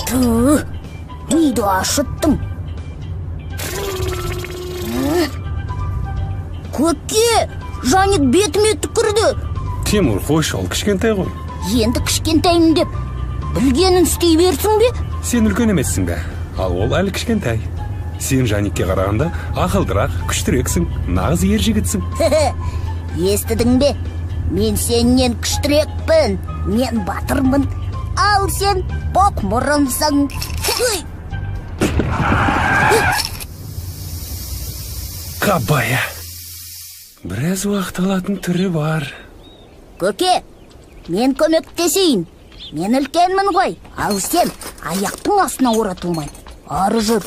Миді ашыттың. Көке, Жаник бетіме түкірді. Тимур, қойшы, ол кішкентай ғой. Енді кішкентайым деп білгенін істей берсің бе? Сен үлкен емессің бе, ал ол әлі кішкентай. Сен Жаникке қарағанда ақылдырақ, күштірексің, нағыз ер жігітсің. Естідің бе? Мен сеннен күштірекпін, мен батырмын, ал сен боқ мұрынсың. Қабая, біраз уақыт алатын түрі бар. Көке, мен көмектесейін. Мен үлкенмін ғой, ал сен аяқтың астына оратылмай. Ары жүр.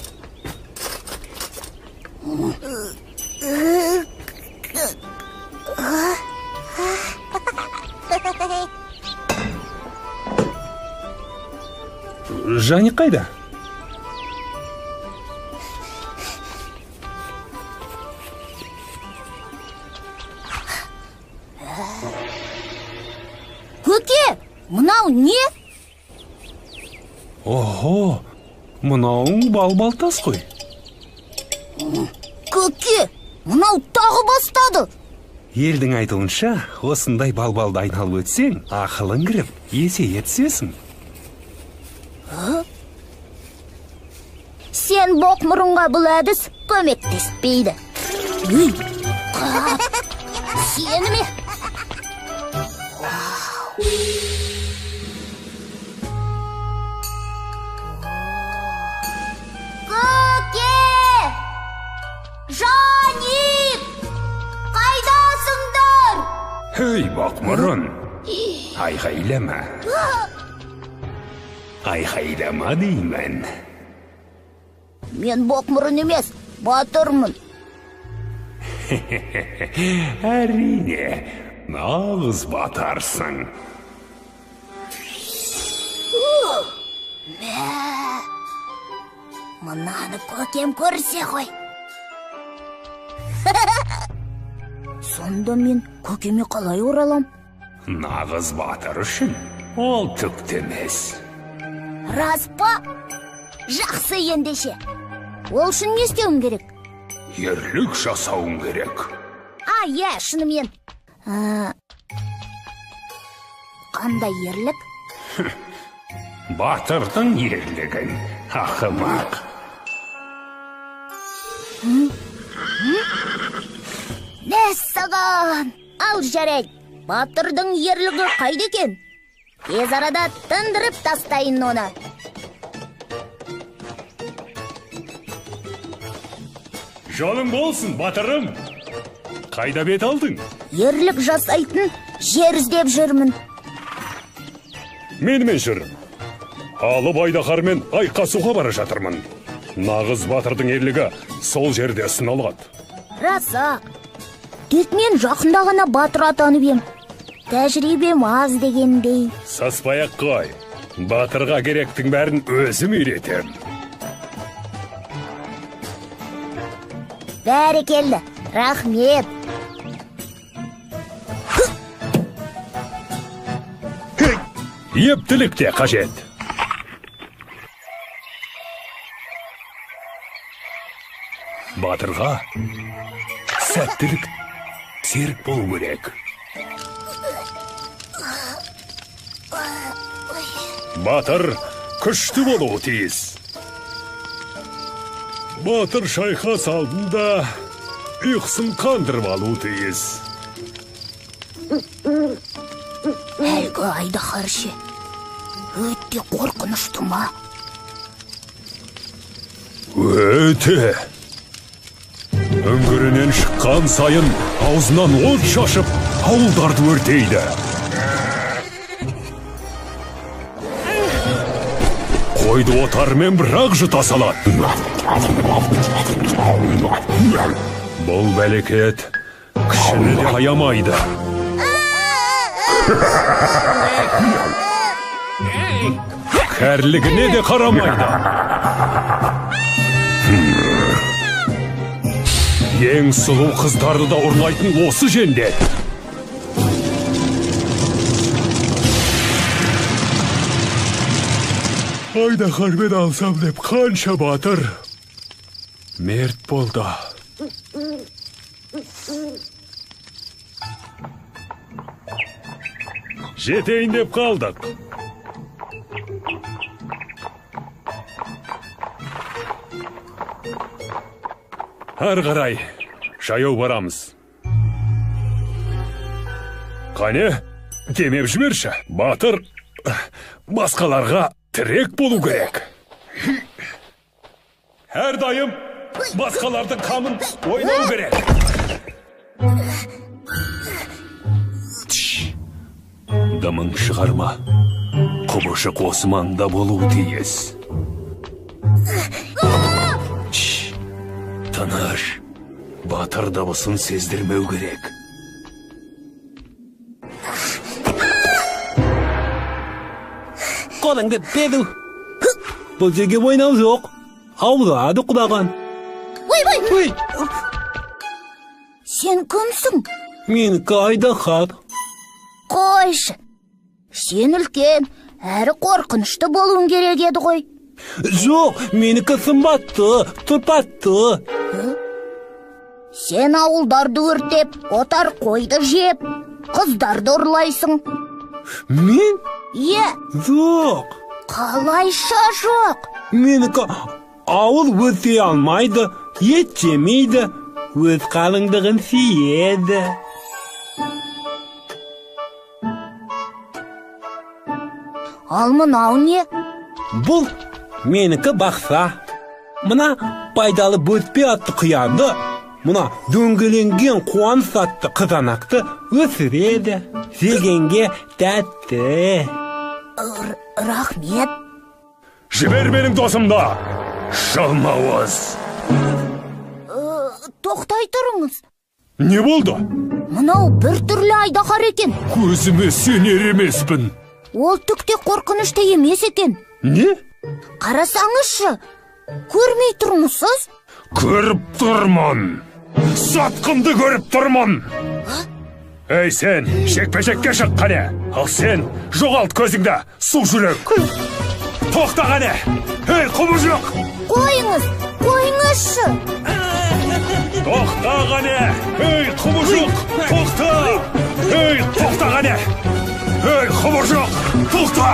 Жаник қайда? Көке, мынау не? Охо, мынауың бал-бал тас қой. Көке, мынау тағы бастады. Елдің айтуынша, осындай бал-балды айналып өтсең, ақылың кіріп, есейе түсесің. Сен боқ мұрынға бұл әдіс көмектеспейді. Сені ме? Көке! Жаник! Қайдасыңдар? Хей, бақмұрын, айғайлама. Айғайлама деймін. Мен боқмұрын емес, батырмын. Әрине, нағыз батарсың. Мынаны көкем көрсе ғой. Сонда мен көкеме қалай оралам? Нағыз батыр үшін ол түкті емес. Рас па? Жақсы ендеше. Ол үшін не істеуім керек? Ерлік жасауың керек. Иә, шынымен. Қандай ерлік? Батырдың ерлігін, ақымақ. Мәссаған! Ал жарайды. Батырдың ерлігі қайда екен? Тез арада тындырып тастайын оны. Жолың болсын, батырым. Қайда бет алдың? Ерлік жасайтын жер іздеп жүрмін. Менімен жүр. Алып айдаһармен айқасуға бара жатырмын. Нағыз батырдың ерлігі сол жерде сыналады. Раса. Тек мен жақында ғана батыр атанып ем. Тәжірибем аз дегендей. Саспай-ақ қой. Батырға керектің бәрін өзім үйретем. Бәрекелді, рахмет. Ептілік те қажет. Батырға сәттілік серік болу керек. Батыр күшті болуы тиіс. Батыр шайқас алдында ұйқысын қандырып алуы тиіс. Әлгі айдаһар ше, өте қорқынышты ма? Өте. Үңгірінен шыққан сайын аузынан от шашып, ауылдарды өртейді. Қойды отарымен бірақ жұта салады. Бұл бәлекет кішіні де аямайды. Кәрлігіне де қарамайды. Ең сұлу қыздарды да ұрлайтын осы жендет. айдаһармен алсам деп қанша батыр мерт болды. Жетейін деп қалдық. Ары қарай жаяу барамыз. Қане, демеп жіберші. Батыр басқаларға тірек болу керек. Әрдайым басқалардың қамын ойлау керек. Дымың шығарма. Құбышық осы маңда болуы тиіс. Тыныш. Батыр дыбысын сездірмеу керек. Қолыңды беду. Бұл жерге ойнау жоқ. Аулады құлаған. Ой! Сен кімсің? Менікі айдаһар. Қойшы. Сен үлкен, әрі қорқынышты болуың керек еді ғой. Жоқ, менікі сымбатты, тұрпатты. Сен ауылдарды өртеп, отар қойды жеп, қыздарды ұрлайсың. Мен? Е, Жоқ. қалайша жоқ? Менікі ауыл өте алмайды, ет жемейді, өз қалыңдығын сүйеді. Ал мынау не? Бұл менікі бақса. Мына пайдалы бөтпе атты қиянды, мына дөңгеленген қуаныш атты қызанақты өсіреді. Жегенге тәтті. Рахмет. Жібер менің досымды. Жалмауыз. Тоқтай тұрыңыз. Не болды? Мынау бір түрлі айдаһар екен. Көзіме сенер емеспін. Ол түкте қорқынышты емес екен. Не? Қарасаңызшы, көрмей тұрмысыз? Көріп тұрмын. Сатқынды көріп тұрмын. Ей сен, шекпе-шекке шық қане. Ал сен, жоғалт көзіңді, су жүрек. Тоқта қане. Ей, құбыжық. Қойыңызшы. Тоқта қане. Ей, құбыжық, тоқта. Ей, тоқта қане. Ей, құбыжық, тоқта.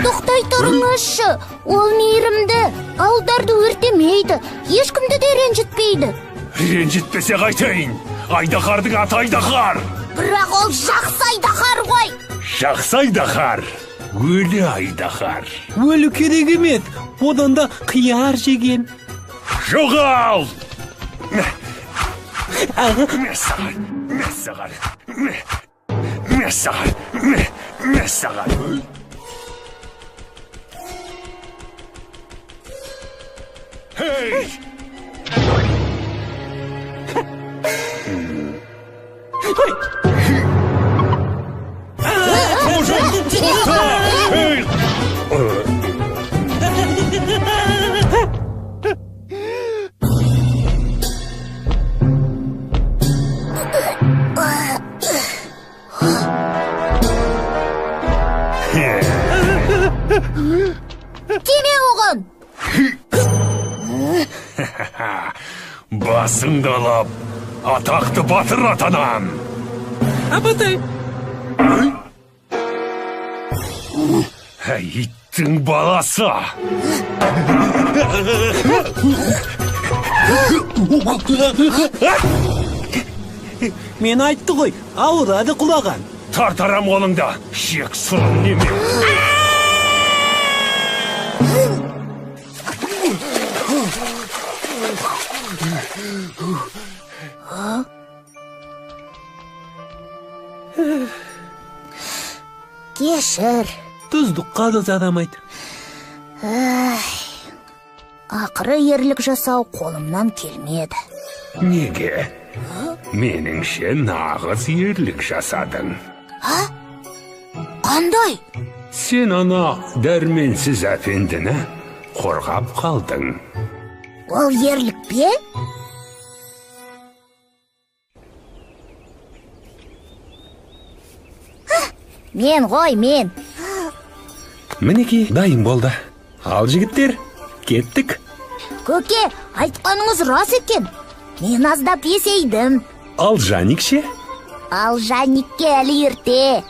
Тоқтай тұрыңызшы. Ол мейірімді, ауылдарды өртемейді, ешкімді де ренжітпейді. Ренжітпесе қайтайын. Айдаһардың аты айдаһар. Бірақ ол жақсы айдаһар ғой. Жақсы айдаһар. Өлі айдаһар. Өлі керек емес, одан да қияр жеген. Жоғал! Мәссағар. Хей! Тиме оған! Басыңды алып, атақты батыр атанам. Апатай! Иттің баласы! Мен айтты ғой, ауырады құлаған. Тартарам қолыңда, шек сұрын неме. Кешір. Тұздыққа да жарамайды. Ақыры ерлік жасау қолымнан келмеді. Неге? Меніңше нағыз ерлік жасадың. Қандай? Сен ана дәрменсіз әпендіні қорғап қалдың. Ол ерлік пе? Мен ғой, мен. Мінекей дайын болды. Ал жігіттер, кеттік. Көке, айтқаныңыз рас екен. Мен аздап есейдім. Ал Жаник ше? Ал Жаникке әлі ерте.